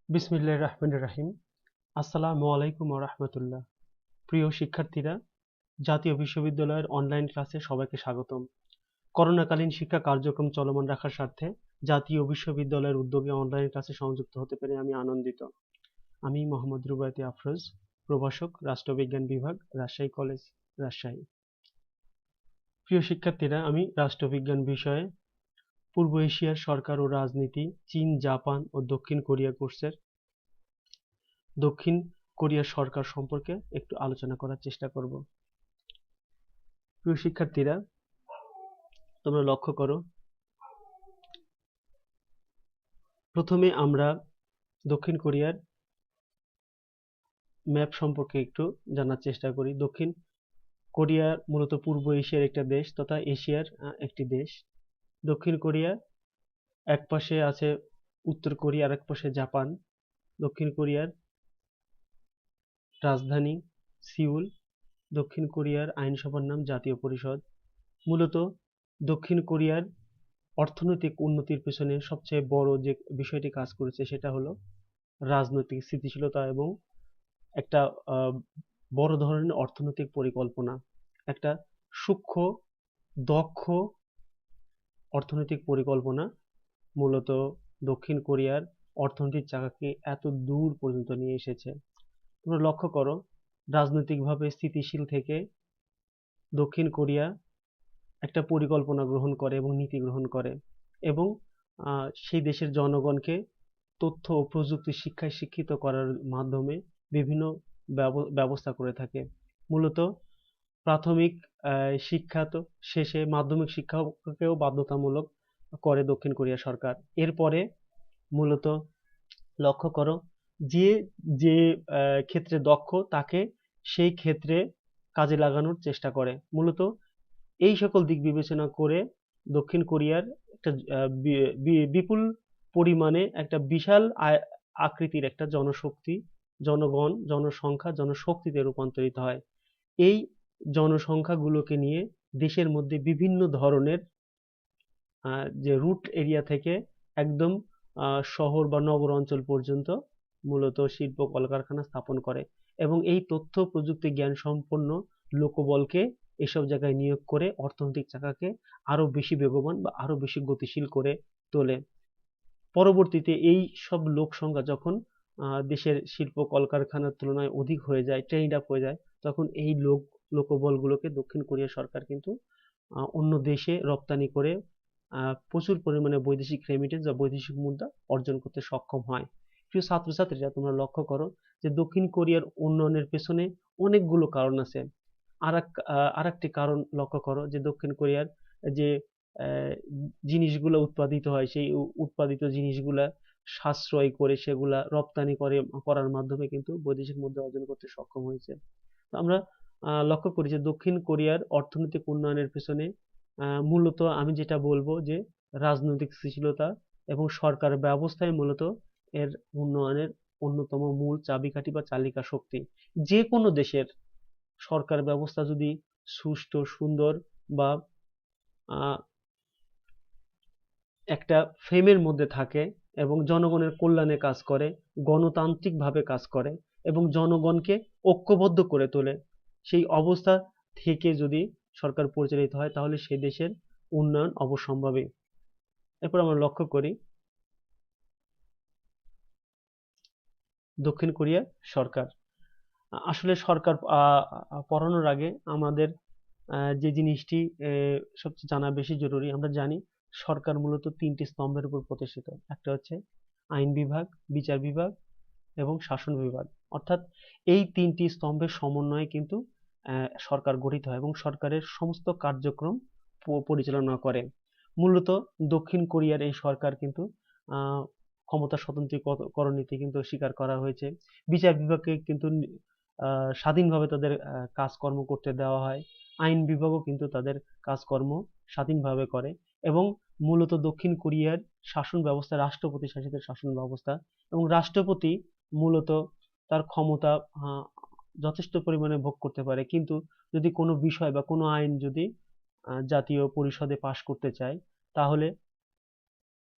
বিসমিল্লাহির রহমানির রহিম। আসসালামু আলাইকুম ওয়া রাহমাতুল্লাহ। প্রিয় শিক্ষার্থীরা, জাতীয় বিশ্ববিদ্যালয়ের অনলাইন ক্লাসে সবাইকে স্বাগতম। করোনাকালীন শিক্ষা কার্যক্রম চলমান রাখার স্বার্থে জাতীয় বিশ্ববিদ্যালয়ের উদ্যোগে অনলাইন ক্লাসে সংযুক্ত হতে পেরে আমি আনন্দিত। আমি মোহাম্মদ রুবায়তি আফরোজ, প্রভাষক, রাষ্ট্রবিজ্ঞান বিভাগ, রাজশাহী কলেজ, রাজশাহী। প্রিয় শিক্ষার্থীরা, আমি রাষ্ট্রবিজ্ঞান বিষয়ে পূর্ব এশিয়ার সরকার ও রাজনীতি, চীন, জাপান ও দক্ষিণ কোরিয়া কোর্সের দক্ষিণ কোরিয়ার সরকার সম্পর্কে একটু আলোচনা করার চেষ্টা করব। প্রিয় শিক্ষার্থীরা, তোমরা লক্ষ্য করো, প্রথমে আমরা দক্ষিণ কোরিয়ার ম্যাপ সম্পর্কে একটু জানার চেষ্টা করি। দক্ষিণ কোরিয়া মূলত পূর্ব এশিয়ার একটা দেশ তথা এশিয়ার একটি দেশ। দক্ষিণ কোরিয়া এক পাশে আছে উত্তর কোরিয়া, আর এক পাশে জাপান। দক্ষিণ কোরিয়ার রাজধানী সিউল। দক্ষিণ কোরিয়ার আইনসভার নাম জাতীয় পরিষদ। মূলত দক্ষিণ কোরিয়ার অর্থনৈতিক উন্নতির পেছনে সবচেয়ে বড় যে বিষয়টি কাজ করেছে সেটা হলো রাজনৈতিক স্থিতিশীলতা এবং একটা বড় ধরনের অর্থনৈতিক পরিকল্পনা, একটা সূক্ষ্ম, দক্ষ অর্থনৈতিক পরিকল্পনা মূলত দক্ষিণ কোরিয়ার অর্থনীতির চাকাকে এত দূর পর্যন্ত নিয়ে এসেছে। তোমরা লক্ষ্য করো, রাজনৈতিকভাবে স্থিতিশীল থেকে দক্ষিণ কোরিয়া একটা পরিকল্পনা গ্রহণ করে এবং নীতি গ্রহণ করে এবং সেই দেশের জনগণকে তথ্য ও প্রযুক্তি শিক্ষায় শিক্ষিত করার মাধ্যমে বিভিন্ন ব্যবস্থা করে থাকে। মূলত প্রাথমিক শিক্ষা তো শেষে মাধ্যমিক শিক্ষাকেও বাধ্যতামূলক করে দক্ষিণ কোরিয়া সরকার। এরপরে মূলত লক্ষ্য করো, যে যে ক্ষেত্রে দক্ষ তাকে সেই ক্ষেত্রে কাজে লাগানোর চেষ্টা করে। মূলত এই সকল দিক বিবেচনা করে দক্ষিণ কোরিয়ার একটা বিপুল পরিমাণে একটা বিশাল আকৃতির একটা জনশক্তি, জনগণ, জনসংখ্যা, জনশক্তিতে রূপান্তরিত হয়। এই জনসংখ্যাগুলোকে নিয়ে দেশের মধ্যে বিভিন্ন ধরনের যে রুট এরিয়া থেকে একদম শহর বা নগর অঞ্চল পর্যন্ত মূলত শিল্প কলকারখানা স্থাপন করে এবং এই তথ্য প্রযুক্তি জ্ঞান সম্পন্ন লোকবলকে এসব জায়গায় নিয়োগ করে অর্থনৈতিক চাকাকে আরো বেশি বেগবান বা আরো বেশি গতিশীল করে তোলে। পরবর্তীতে এই সব লোক সংখ্যা যখন দেশের শিল্প কলকারখানার তুলনায় অধিক হয়ে যায়, ট্রেন্ড আপ হয়ে যায়, তখন এই লোকবলগুলোকে দক্ষিণ কোরিয়া সরকার কিন্তু অন্য দেশে রপ্তানি করে প্রচুর পরিমাণে বৈদেশিক রেমিটেন্স বা বৈদেশিক মুদ্রা অর্জন করতে সক্ষম হয়। প্রিয় ছাত্রছাত্রীরা, তোমরা লক্ষ্য করো যে দক্ষিণ কোরিয়ার উন্নয়নের পেছনে অনেকগুলো কারণ আছে। আরেকটি কারণ লক্ষ্য করো যে দক্ষিণ কোরিয়ার যে জিনিসগুলো উৎপাদিত হয় সেই উৎপাদিত জিনিসগুলা সাশ্রয় করে সেগুলা রপ্তানি করার মাধ্যমে কিন্তু বৈদেশিক মুদ্রা অর্জন করতে সক্ষম হয়েছে। তো আমরা লক্ষ্য করি যে দক্ষিণ কোরিয়ার অর্থনৈতিক উন্নয়নের পেছনে মূলত আমি যেটা বলবো যে রাজনৈতিক স্থিতিশীলতা এবং সরকার ব্যবস্থায় মূলত এর উন্নয়নের অন্যতম মূল চাবিকাঠি বা চালিকা শক্তি। যে কোনো দেশের সরকার ব্যবস্থা যদি সুষ্ঠু, সুন্দর বা আহ, একটা ফ্রেমের মধ্যে থাকে এবং জনগণের কল্যাণে কাজ করে, গণতান্ত্রিকভাবে কাজ করে এবং জনগণকে ঐক্যবদ্ধ করে তোলে, সেই অবস্থা থেকে যদি সরকার পরিচালিত হয় তাহলে সে দেশের উন্নয়ন অবশ্যম্ভাবী। এরপর আমরা লক্ষ্য করি দক্ষিণ কোরিয়া সরকার। আসলে সরকার পড়ানোর আগে আমাদের যে জিনিসটি সবচেয়ে জানা বেশি জরুরি, আমরা জানি সরকার মূলত তিনটি স্তম্ভের উপর প্রতিষ্ঠিত। একটা হচ্ছে আইন বিভাগ, বিচার বিভাগ এবং শাসন বিভাগ। অর্থাৎ এই তিনটি স্তম্ভের সমন্বয়ে কিন্তু সরকার গঠিত হয় এবং সরকারের সমস্ত কার্যক্রম পরিচালনা করে। মূলত দক্ষিণ কোরিয়ার এই সরকার কিন্তু আহ, ক্ষমতা স্বতন্ত্রীকরণ নীতি কিন্তু স্বীকার করা হয়েছে। বিচার বিভাগকে কিন্তু স্বাধীনভাবে তাদের কাজকর্ম করতে দেওয়া হয়। আইন বিভাগও কিন্তু তাদের কাজকর্ম স্বাধীনভাবে করে এবং মূলত দক্ষিণ কোরিয়ার শাসন ব্যবস্থা রাষ্ট্রপতি শাসিত শাসন ব্যবস্থা এবং রাষ্ট্রপতি মূলত তার ক্ষমতা যথেষ্ট পরিমাণে ভোগ করতে পারে, কিন্তু যদি কোনো বিষয় বা কোনো আইন যদি জাতীয় পরিষদে পাশ করতে চায় তাহলে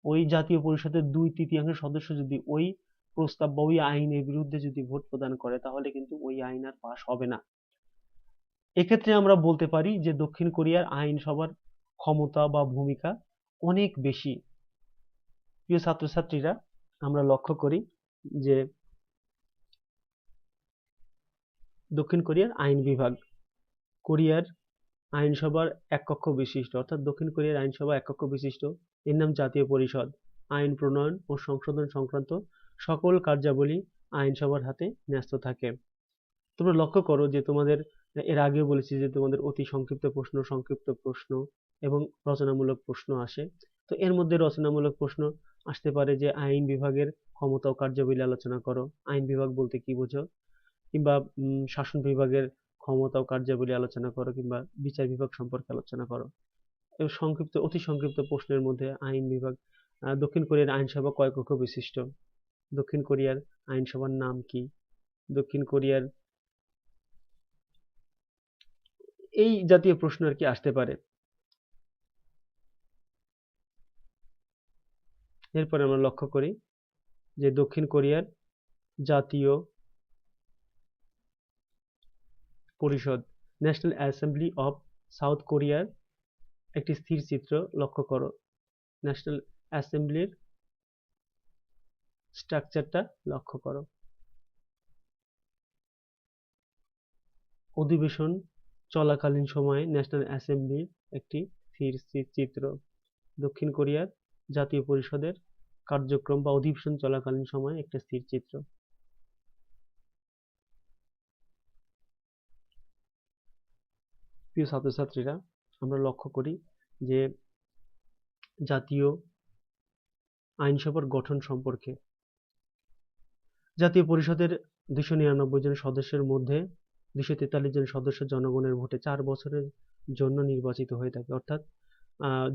ওই জাতীয় পরিষদের 2/3 সদস্য যদি ওই প্রস্তাব বা ওই আইনের বিরুদ্ধে যদি ভোট প্রদান করে তাহলে কিন্তু ওই আইন আর পাশ হবে না। এক্ষেত্রে আমরা বলতে পারি যে দক্ষিণ কোরিয়ার আইনসভার ক্ষমতা বা ভূমিকা অনেক বেশি। প্রিয় ছাত্রছাত্রীরা, আমরা লক্ষ্য করি যে দক্ষিণ কোরিয়ার আইন বিভাগ, কোরিয়ার আইনসভার এক কক্ষ বিশিষ্ট, অর্থাৎ দক্ষিণ কোরিয়ার আইনসভা এক কক্ষ বিশিষ্ট। এর নাম জাতীয় পরিষদ। আইন প্রণয়ন ও সংশোধন সংক্রান্ত সকল কার্যাবলী আইনসভার হাতে ন্যস্ত থাকে। তোমরা লক্ষ্য করো যে তোমাদের এর আগেও বলেছি যে তোমাদের অতি সংক্ষিপ্ত প্রশ্ন, সংক্ষিপ্ত প্রশ্ন এবং রচনামূলক প্রশ্ন আসে। তো এর মধ্যে রচনামূলক প্রশ্ন আসতে পারে যে আইন বিভাগের ক্ষমতা ও কার্যাবলী আলোচনা করো। আইন বিভাগ বলতে কি বোঝো? কিংবা শাসন বিভাগের ক্ষমতা ও কার্যাবলী আলোচনা করো, কিংবা বিচার বিভাগ সম্পর্কে আলোচনা করো। এবং সংক্ষিপ্ত, অতি সংক্ষিপ্ত প্রশ্নের মধ্যে আইন বিভাগ। দক্ষিণ কোরিয়ার আইনসভা কয় কক্ষ বিশিষ্ট? দক্ষিণ কোরিয়ার আইনসভার নাম কি? দক্ষিণ কোরিয়ার এই জাতীয় প্রশ্ন আর কি আসতে পারে। এরপরে আমরা লক্ষ্য করি যে দক্ষিণ কোরিয়ার জাতীয় পরিষদ, ন্যাশনাল অ্যাসেম্বলি অফ সাউথ কোরিয়ার একটি স্থির চিত্র লক্ষ্য করো। ন্যাশনাল অ্যাসেম্বলির স্ট্রাকচারটা লক্ষ্য করো। অধিবেশন চলাকালীন সময়ে ন্যাশনাল অ্যাসেম্বলির একটি স্থির চিত্র। দক্ষিণ কোরিয়ার জাতীয় পরিষদের কার্যক্রম বা অধিবেশন চলাকালীন সময়ে একটা স্থির চিত্র। প্রিয় ছাত্রছাত্রীরা, আমরা লক্ষ্য করি যে জাতীয় আইনসভার গঠন সম্পর্কে। জাতীয় পরিষদের 299 জন সদস্যের মধ্যে 243 জন সদস্য জনগণের ভোটে 4 বছরের জন্য নির্বাচিত হয়ে থাকে। অর্থাৎ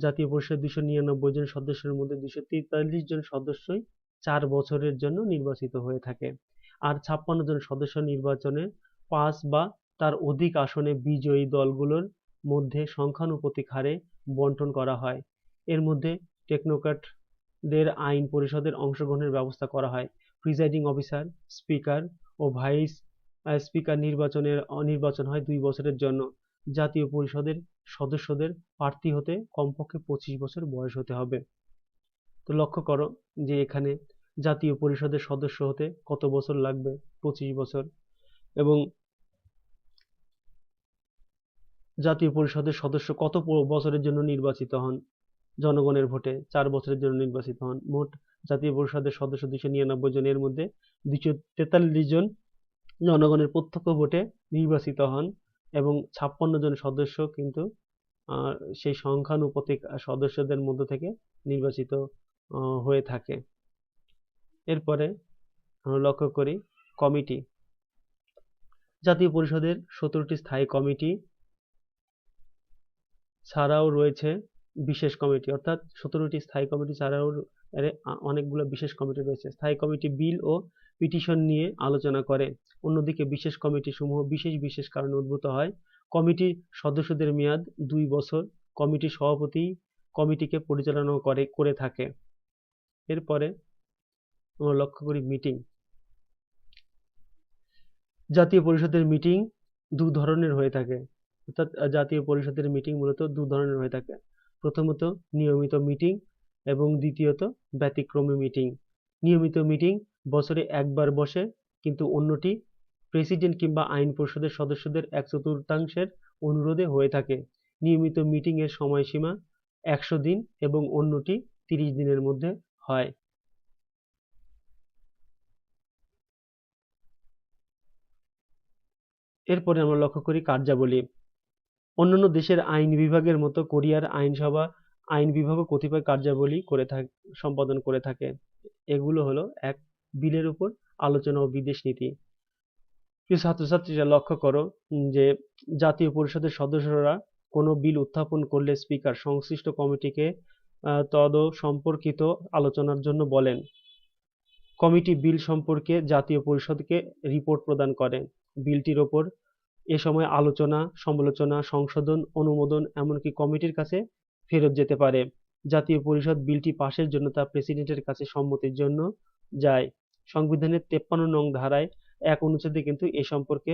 জাতীয় পরিষদের 299 জন সদস্যের মধ্যে 243 জন সদস্যই 4 বছরের জন্য নির্বাচিত হয়ে থাকে। আর 56 জন সদস্য নির্বাচনে 5 বা তার অধিক আসনে বিজয়ী দলগুলোর মধ্যে সংখ্যানুপাতিক হারে বন্টন করা হয়। এর মধ্যে টেকনোক্র্যাটদের আইন পরিষদের অংশগ্রহণের ব্যবস্থা করা হয়। প্রিজাইডিং অফিসার, স্পিকার ও ভাইস স্পিকার নির্বাচন হয় 2 বছরের জন্য। জাতীয় পরিষদের সদস্যদের প্রার্থী হতে কমপক্ষে 25 বছর বয়স হতে হবে। তো লক্ষ্য করো যে এখানে জাতীয় পরিষদের সদস্য হতে কত বছর লাগবে? 25 বছর। এবং জাতীয় পরিষদের সদস্য কত বছরের জন্য নির্বাচিত হন? জনগণের ভোটে 4 বছরের জন্য নির্বাচিত হন। মোট জাতীয় পরিষদের সদস্য 299 জনের মধ্যে 243 জন জনগণের প্রত্যক্ষ ভোটে নির্বাচিত হন এবং 56 জন সদস্য কিন্তু সেই সংখ্যানুপাতিক সদস্যদের মধ্য থেকে নির্বাচিত হয়ে থাকে। এরপরে আমরা লক্ষ্য করি কমিটি। জাতীয় পরিষদের 17টি স্থায়ী কমিটি ছাড়াও রয়েছে বিশেষ কমিটি, অর্থাৎ 17টি স্থায়ী কমিটি ছাড়াও অনেকগুলো বিশেষ কমিটি রয়েছে। স্থায়ী কমিটি বিল ও পিটিশন নিয়ে আলোচনা করে। অন্যদিকে বিশেষ কমিটি সমূহ বিশেষ বিশেষ কারণে উদ্ভূত হয়। কমিটির সদস্যদের মেয়াদ 2 বছর। কমিটির সভাপতি কমিটিকে পরিচালনা করে থাকে। এরপরে আমরা লক্ষ্য করি মিটিং। জাতীয় পরিষদের মিটিং 2 ধরনের হয়ে থাকে। অর্থাৎ জাতীয় পরিষদের মিটিং মূলত 2 ধরনের হয়ে থাকে। প্রথমত নিয়মিত মিটিং এবং দ্বিতীয়ত ব্যতিক্রমী মিটিং। নিয়মিত মিটিং বছরে একবার বসে, কিন্তু অন্যটি প্রেসিডেন্ট কিংবা আইন পরিষদের সদস্যদের 1/4 অনুরোধে হয়ে থাকে। নিয়মিত মিটিং এর সময়সীমা 100 দিন এবং অন্যটি 30 দিনের মধ্যে হয়। এরপরে আমরা লক্ষ্য করি কার্যাবলী। অন্যান্য দেশের আইন বিভাগের মতো কোরিয়ার আইনসভা আইন বিভাগও কতিপয় কার্যাবলী সম্পাদন করে থাকে। এগুলো হলো: 1. বিলের উপর আলোচনা ও বিদেশ নীতি। প্রিয় ছাত্রছাত্রীরা, লক্ষ্য করো যে জাতীয় পরিষদের সদস্যরা কোনো বিল উত্থাপন করলে স্পিকার সংশ্লিষ্ট কমিটিকে তদ সম্পর্কিত আলোচনার জন্য বলেন। কমিটি বিল সম্পর্কে জাতীয় পরিষদকে রিপোর্ট প্রদান করে। বিলটির ওপর এ সময় আলোচনা, সমালোচনা, সংশোধন, অনুমোদন এমনকি কমিটির কাছে ফেরত যেতে পারে। জাতীয় পরিষদ বিলটি পাশের জন্য তা প্রেসিডেন্টের কাছে সম্মতির জন্য যায়। সংবিধানের 53 নং ধারায় 1 অনুচ্ছেদে কিন্তু এ সম্পর্কে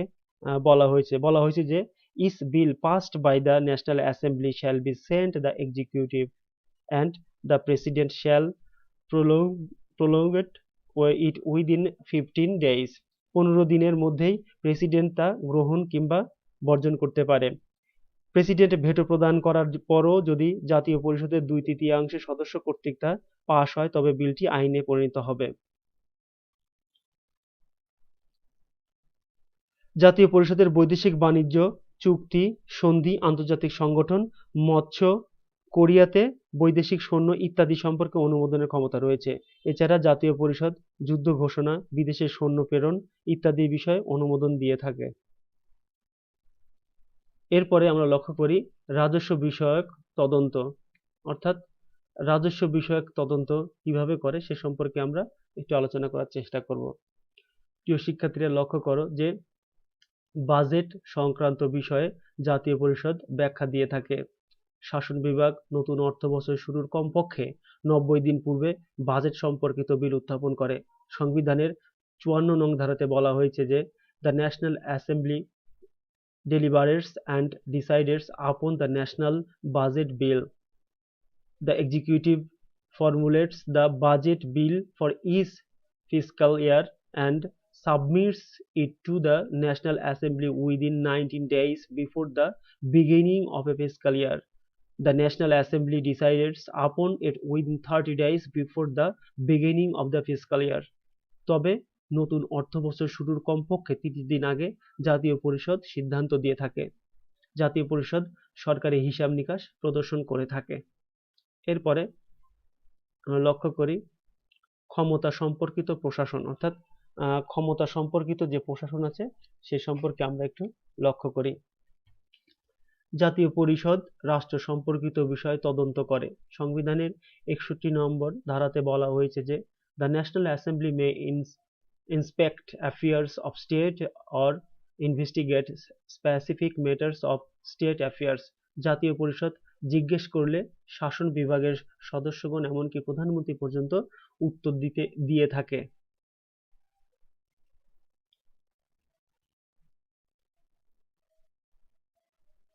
বলা হয়েছে যে is bill passed by the National Assembly shall be sent the executive and the president shall prolong it within 15 days। 15 দিনের মধ্যেই প্রেসিডেন্ট তা গ্রহণ কিংবা বর্জন করতে পারে। প্রেসিডেন্ট ভেটো প্রদান করার পরও যদি জাতীয় পরিষদের 2/3 সদস্য কর্তৃক তা পাশ হয় তবে বিলটি আইনে পরিণত হবে। জাতীয় পরিষদের বৈদেশিক বাণিজ্য চুক্তি, সন্ধি, আন্তর্জাতিক সংগঠন, মৎস্য, কোরিয়াতে বৈদেশিক সৈন্য ইত্যাদি সম্পর্কে অনুমোদনের ক্ষমতা রয়েছে। এছাড়া জাতীয় পরিষদ যুদ্ধ ঘোষণা, বিদেশে সৈন্য প্রেরণ ইত্যাদি বিষয়ে অনুমোদন দিয়ে থাকে। এরপরে আমরা লক্ষ্য করি রাজস্ব বিষয়ক তদন্ত, অর্থাৎ রাজস্ব বিষয়ক তদন্ত কিভাবে করে সে সম্পর্কে আমরা একটু আলোচনা করার চেষ্টা করব। প্রিয় শিক্ষার্থীরা লক্ষ্য করো যে বাজেট সংক্রান্ত বিষয়ে জাতীয় পরিষদ ব্যাখ্যা দিয়ে থাকে। শাসন বিভাগ নতুন অর্থবছর শুরুর কমপক্ষে 90 দিন পূর্বে বাজেট সম্পর্কিত বিল উত্থাপন করে। সংবিধানের 54 নং ধারাতে বলা হয়েছে যে the National assembly deliberates and decides upon the national budget bill. The executive formulates the budget bill for each fiscal year and submits it to the National Assembly within 19 days before the beginning of a fiscal year. The National Assembly decides upon it within 30 days before the beginning of the fiscal year. তবে নতুন অর্থবছর শুরুর কমপক্ষে 30 দিন আগে জাতীয় পরিষদ সিদ্ধান্ত দিয়ে থাকে। জাতীয় পরিষদ সরকারি হিসাব নিকাশ প্রদর্শন করে থাকে। এরপরে আমরা লক্ষ্য করি ক্ষমতা সম্পর্কিত প্রশাসন, অর্থাৎ ক্ষমতা সম্পর্কিত যে প্রশাসন আছে সে সম্পর্কে আমরা একটু লক্ষ্য করি। জাতীয় পরিষদ রাষ্ট্র সম্পর্কিত বিষয় তদন্ত করে। সংবিধানের 61 নম্বর ধারাতে বলা হয়েছে যে the National assembly May inspect affairs of state or investigate specific matters of state affairs। জাতীয় পরিষদ জিজ্ঞেস করলে শাসন বিভাগের সদস্যগণ এমনকি প্রধানমন্ত্রী পর্যন্ত উত্তর দিয়ে থাকে।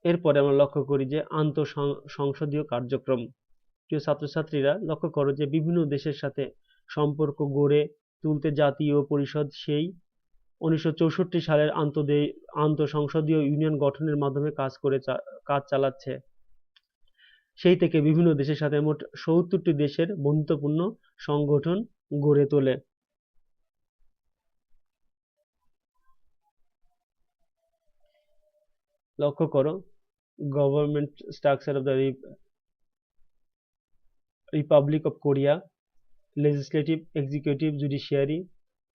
এরপরে আমরা লক্ষ্য করি যে আন্তঃসংসদীয় কার্যক্রম। প্রিয় ছাত্রছাত্রীরা লক্ষ্য করো যে বিভিন্ন দেশের সাথে সম্পর্ক গড়ে তুলতে জাতীয় পরিষদ সেই 1964 সালের আন্তঃসংসদীয় ইউনিয়ন গঠনের মাধ্যমে কাজ চালাচ্ছে। সেই থেকে বিভিন্ন দেশের সাথে মোট 70টি দেশের বন্ধুত্বপূর্ণ সংগঠন গড়ে তোলে। লক্ষ্য করো government structure of the Republic of Korea, legislative, executive, judiciary,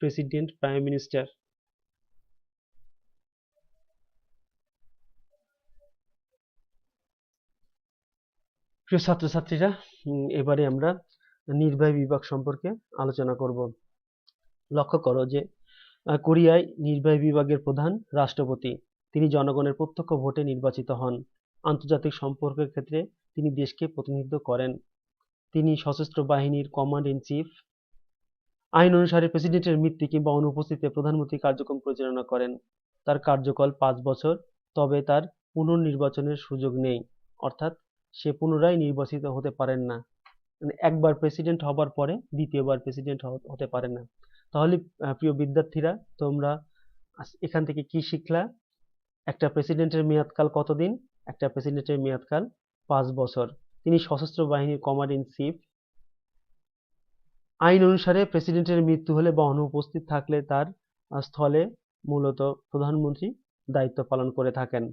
president, prime minister। প্রিয় ছাত্রছাত্রীরা এবারে আমরা নির্বাহী বিভাগ সম্পর্কে আলোচনা করব। লক্ষ্য করো যে কোরিয়ায় নির্বাহী বিভাগের প্রধান রাষ্ট্রপতি, তিনি জনগণের প্রত্যক্ষ ভোটে নির্বাচিত হন। আন্তর্জাতিক সম্পর্কের ক্ষেত্রে তিনি দেশকে প্রতিনিধিত্ব করেন। তিনি সশস্ত্র বাহিনীর কমান্ড ইন চিফ। আইন অনুসারে প্রেসিডেন্টের মৃত্যু কিংবা অনুপস্থিতিতে প্রধানমন্ত্রী কার্যক্রম পরিচালনা করেন। তার কার্যকাল 5 বছর, তবে তার পুনর্নির্বাচনের সুযোগ নেই, অর্থাৎ সে পুনরায় নির্বাচিত হতে পারেন না। মানে একবার প্রেসিডেন্ট হবার পরে দ্বিতীয়বার প্রেসিডেন্ট হতে পারেন না। তাহলে প্রিয় বিদ্যার্থীরা তোমরা এখান থেকে কি শিখলা? একটা প্রেসিডেন্টের মেয়াদকাল কতদিন? একটা প্রেসিডেন্টের মেয়াদকাল 5 বছর। তিনি সশস্ত্র বাহিনীর কমান্ড ইন চিফ। আইন অনুসারে প্রেসিডেন্টের মৃত্যু হলে বা অনুপস্থিত থাকলে তার স্থলে মূলত প্রধানমন্ত্রী দায়িত্ব পালন করে থাকেন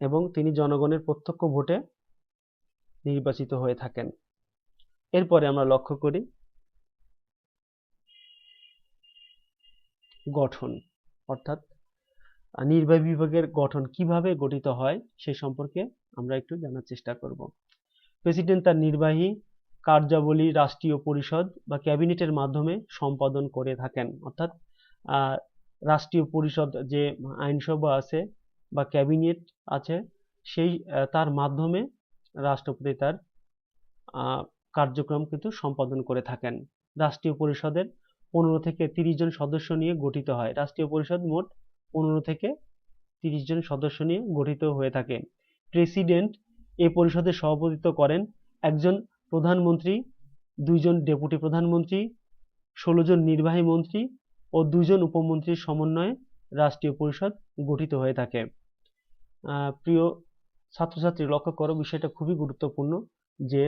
এবং তিনি জনগণের প্রত্যক্ষ ভোটে নির্বাচিত হয়ে থাকেন। এরপরে আমরা লক্ষ্য করি গঠন, অর্থাৎ নির্বাহী বিভাগের গঠন কিভাবে গঠিত হয় সে সম্পর্কে আমরা একটু জানার চেষ্টা করব। প্রেসিডেন্ট তার নির্বাহী কার্যাবলী রাষ্ট্রীয় পরিষদ বা ক্যাবিনেটের মাধ্যমে সম্পাদন করে থাকেন, অর্থাৎ রাষ্ট্রীয় পরিষদ যে আইনসভা আছে বা ক্যাবিনেট আছে সেই তার মাধ্যমে রাষ্ট্রপতি তার কার্যক্রম কিন্তু সম্পাদন করে থাকেন। রাষ্ট্রীয় পরিষদের 15 থেকে 30 জন সদস্য নিয়ে গঠিত হয়। রাষ্ট্রীয় পরিষদ মোট 15 থেকে 30 জন সদস্য নিয়ে গঠিত হয়ে থাকে। প্রেসিডেন্ট এ পরিষদের সভাপতিত্ব করেন একজন প্রধানমন্ত্রী, 2 জন ডেপুটি প্রধানমন্ত্রী, 16 জন নির্বাহী মন্ত্রী ও 2 জন উপমন্ত্রীর সমন্বয়ে রাষ্ট্রীয় পরিষদ গঠিত হয়ে থাকে। প্রিয় ছাত্রছাত্রী, লক্ষ্য করো, বিষয়টা খুবই গুরুত্বপূর্ণ যে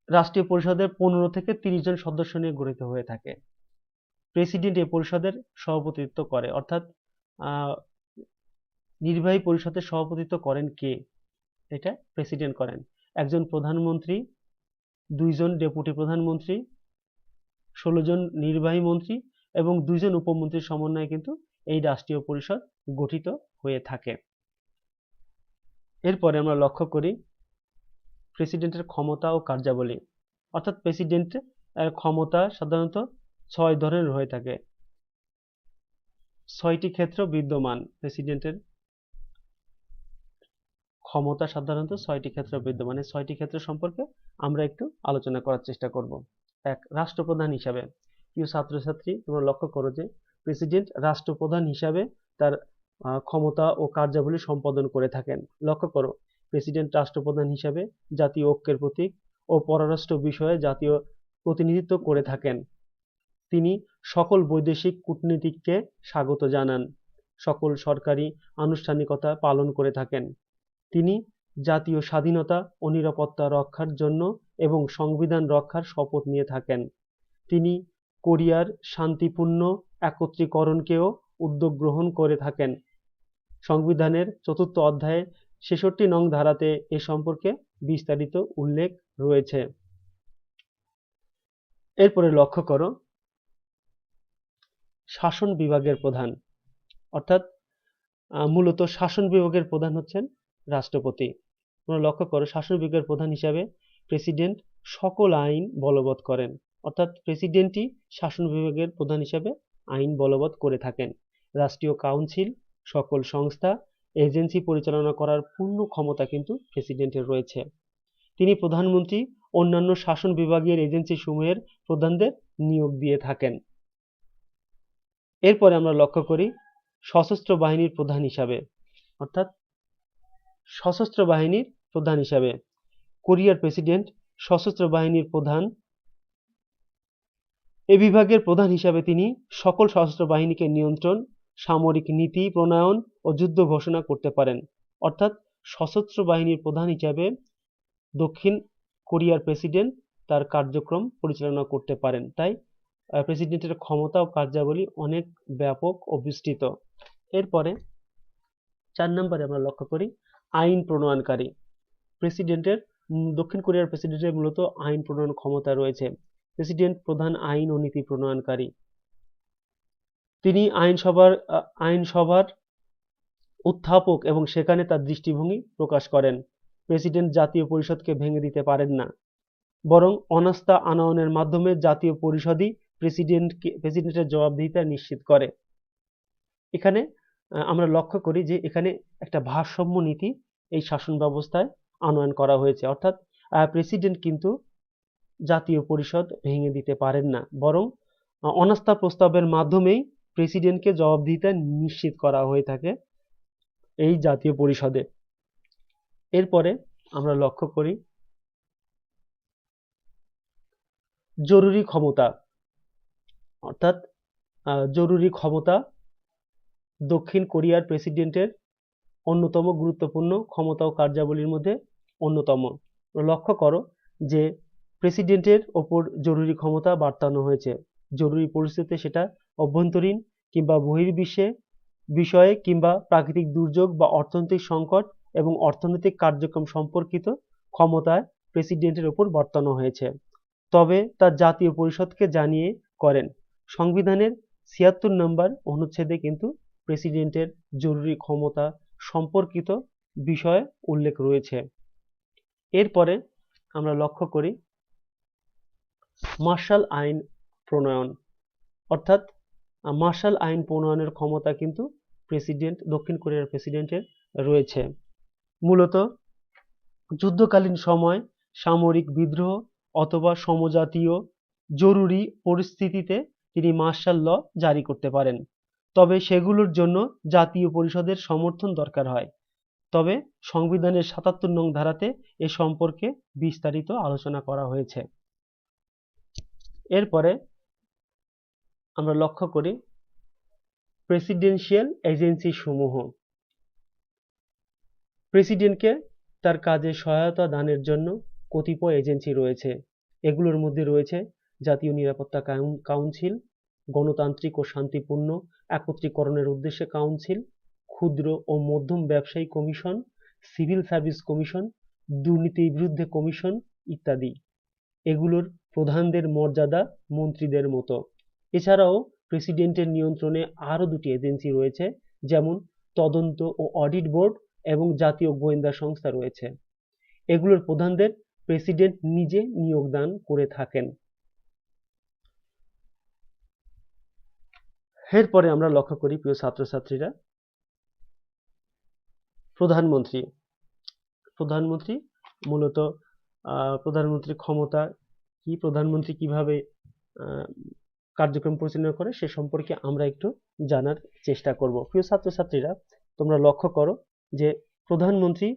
রাষ্ট্রীয় পরিষদের 15 থেকে 30 জন সদস্য নিয়ে গঠিত হয়ে থাকে। প্রেসিডেন্ট এ পরিষদের সভাপতিত্ব করে, অর্থাৎ নির্বাহী পরিষদের সভাপতিত্ব করেন কে? এটা প্রেসিডেন্ট করেন। একজন প্রধানমন্ত্রী, 2 জন ডেপুটি প্রধানমন্ত্রী, 16 জন নির্বাহী মন্ত্রী এবং 2 জন উপমন্ত্রীর সমন্বয়ে কিন্তু এই রাষ্ট্রীয় পরিষদ গঠিত হয়ে থাকে। এরপরে আমরা লক্ষ্য করি প্রেসিডেন্টের ক্ষমতা ও কার্যাবলী। অর্থাৎ প্রেসিডেন্টের ক্ষমতা সাধারণত 6 ধরনের হয়ে থাকে। 6টি ক্ষেত্র বিদ্যমান। প্রেসিডেন্টের ক্ষমতা সাধারণত 6টি ক্ষেত্র বিদ্যমান। এই 6টি ক্ষেত্র সম্পর্কে আমরা একটু আলোচনা করার চেষ্টা করব। 1. রাষ্ট্রপ্রধান হিসাবে। প্রিয় ছাত্রছাত্রী, তোমরা লক্ষ্য করো যে প্রেসিডেন্ট রাষ্ট্রপ্রধান হিসাবে তার ক্ষমতা ও কার্যাবলী সম্পাদন করে থাকেন। লক্ষ্য করো, প্রেসিডেন্ট রাষ্ট্রপ্রধান হিসাবে জাতীয় ঐক্যের প্রতীক ও পররাষ্ট্র বিষয়ে জাতীয় প্রতিনিধিত্ব করে থাকেন। তিনি সকল বৈদেশিক কূটনীতিককে স্বাগত জানান, সকল সরকারি আনুষ্ঠানিকতা পালন করে থাকেন। তিনি জাতীয় স্বাধীনতা ও নিরাপত্তা রক্ষার জন্য এবং সংবিধান রক্ষার শপথ নিয়ে থাকেন। তিনি কোরিয়ার শান্তিপূর্ণ একত্রীকরণকেও উদ্যোগ গ্রহণ করে থাকেন। সংবিধানের 4th অধ্যায়ে 66 নং ধারাতে এ সম্পর্কে বিস্তারিত উল্লেখ রয়েছে। এরপরে লক্ষ্য করো শাসন বিভাগের প্রধান, অর্থাৎ মূলত শাসন বিভাগের প্রধান হচ্ছেন রাষ্ট্রপতি। তোমরা লক্ষ্য করো, শাসন বিভাগের প্রধান হিসাবে প্রেসিডেন্ট সকল আইন বলবৎ করেন, অর্থাৎ প্রেসিডেন্টই শাসন বিভাগের প্রধান হিসাবে আইন বলবৎ করে থাকেন। রাষ্ট্রীয় কাউন্সিল, সকল সংস্থা, এজেন্সি পরিচালনা করার পূর্ণ ক্ষমতা কিন্তু প্রেসিডেন্টের রয়েছে। তিনি প্রধানমন্ত্রী অন্যান্য শাসন বিভাগীয় এজেন্সি সমূহের প্রধানদের নিয়োগ দিয়ে থাকেন। এরপরে আমরা লক্ষ্য করি সশস্ত্র বাহিনীর প্রধান হিসাবে, অর্থাৎ সশস্ত্র বাহিনীর প্রধান হিসাবে কোরিয়ার প্রেসিডেন্ট সশস্ত্র বাহিনীর প্রধান। এ বিভাগের প্রধান হিসাবে তিনি সকল সশস্ত্র বাহিনীকে নিয়ন্ত্রণ, সামরিক নীতি প্রণয়ন ও যুদ্ধ ঘোষণা করতে পারেন। অর্থাৎ সশস্ত্র বাহিনীর প্রধান হিসাবে দক্ষিণ কোরিয়ার প্রেসিডেন্ট তার কার্যক্রম পরিচালনা করতে পারেন। তাই প্রেসিডেন্টের ক্ষমতা ও কার্যাবলী অনেক ব্যাপক ও বিস্তৃত। এরপরে 4 নম্বরে আমরা লক্ষ্য করি আইন প্রণয়নকারী। প্রেসিডেন্টের দক্ষিণ কোরিয়ার প্রেসিডেন্টের মূলত আইন প্রণয়ন ক্ষমতা রয়েছে। প্রেসিডেন্ট প্রধান আইন ও নীতি প্রণয়নকারী। তিনি আইনসভার উত্থাপক এবং সেখানে তার দৃষ্টিভঙ্গি প্রকাশ করেন। প্রেসিডেন্ট জাতীয় পরিষদকে ভেঙে দিতে পারেন না, বরং অনাস্থা আনয়নের মাধ্যমে জাতীয় পরিষদই প্রেসিডেন্টের জবাবদিহিতা নিশ্চিত করে। এখানে আমরা লক্ষ্য করি যে এখানে একটা ভারসাম্য নীতি এই শাসন ব্যবস্থায় আনয়ন করা হয়েছে, অর্থাৎ প্রেসিডেন্ট কিন্তু জাতীয় পরিষদ ভেঙে দিতে পারেন না, বরং অনাস্থা প্রস্তাবের মাধ্যমেই প্রেসিডেন্টকে জবাবদিহিতা নিশ্চিত করা হয়ে থাকে এই জাতীয় পরিষদে। এরপরে আমরা লক্ষ্য করি জরুরি ক্ষমতা, অর্থাৎ জরুরি ক্ষমতা দক্ষিণ কোরিয়ার প্রেসিডেন্টের অন্যতম গুরুত্বপূর্ণ ক্ষমতা ও কার্যাবলীর মধ্যে অন্যতম। লক্ষ্য করো যে প্রেসিডেন্টের ওপর জরুরি ক্ষমতা বাড়ানো হয়েছে। জরুরি পরিস্থিতিতে সেটা অভ্যন্তরীণ কিংবা বহির্বিশ্বে বিষয়ে কিংবা প্রাকৃতিক দুর্যোগ বা অর্থনৈতিক সংকট এবং অর্থনৈতিক কার্যক্রম সম্পর্কিত ক্ষমতায় প্রেসিডেন্টের ওপর বর্তানো হয়েছে, তবে তা জাতীয় পরিষদকে জানিয়ে করেন। সংবিধানের 76 নম্বর অনুচ্ছেদে কিন্তু প্রেসিডেন্টের জরুরি ক্ষমতা সম্পর্কিত বিষয়ে উল্লেখ রয়েছে। এরপরে আমরা লক্ষ্য করি মার্শাল আইন প্রণয়ন, অর্থাৎ মার্শাল আইন প্রণয়নের ক্ষমতা কিন্তু দক্ষিণ কোরিয়ার প্রেসিডেন্টের রয়েছে। মূলত যুদ্ধকালীন সময় সামরিক বিদ্রোহ অথবা সমজাতীয় জরুরি পরিস্থিতিতে তিনি মার্শাল ল জারি করতে পারেন, তবে সেগুলোর জন্য জাতীয় পরিষদের সমর্থন দরকার হয়। তবে সংবিধানের ৭৭ নং ধারাতে এ সম্পর্কে বিস্তারিত আলোচনা করা হয়েছে। এরপরে আমরা লক্ষ্য করি প্রেসিডেন্সিয়াল এজেন্সি সমূহ। প্রেসিডেন্টকে তার কাজে সহায়তা দানের জন্য কতিপয় এজেন্সি রয়েছে। এগুলোর মধ্যে রয়েছে জাতীয় নিরাপত্তা কাউন্সিল, গণতান্ত্রিক ও শান্তিপূর্ণ একত্রীকরণের উদ্দেশ্যে কাউন্সিল, ক্ষুদ্র ও মধ্যম ব্যবসায়ী কমিশন, সিভিল সার্ভিস কমিশন, দুর্নীতির বিরুদ্ধে কমিশন ইত্যাদি। এগুলোর প্রধানদের মর্যাদা মন্ত্রীদের মতো। এছাড়াও প্রেসিডেন্টের নিয়ন্ত্রণে আরও দুটি এজেন্সি রয়েছে, যেমন তদন্ত ও অডিট বোর্ড এবং জাতীয় গোয়েন্দা সংস্থা রয়েছে। এগুলোর প্রধানদের প্রেসিডেন্ট নিজে নিয়োগ দান করে থাকেন। এরপরে আমরা লক্ষ্য করি প্রিয় ছাত্রছাত্রীরা, প্রধানমন্ত্রী। প্রধানমন্ত্রী মূলত প্রধানমন্ত্রীর ক্ষমতা কি, প্রধানমন্ত্রী কিভাবে কার্যক্রম পরিচালনা করে সে সম্পর্কে আমরা একটু জানার চেষ্টা করব। প্রিয় ছাত্রছাত্রীরা, তোমরা লক্ষ্য করো যে প্রধানমন্ত্রী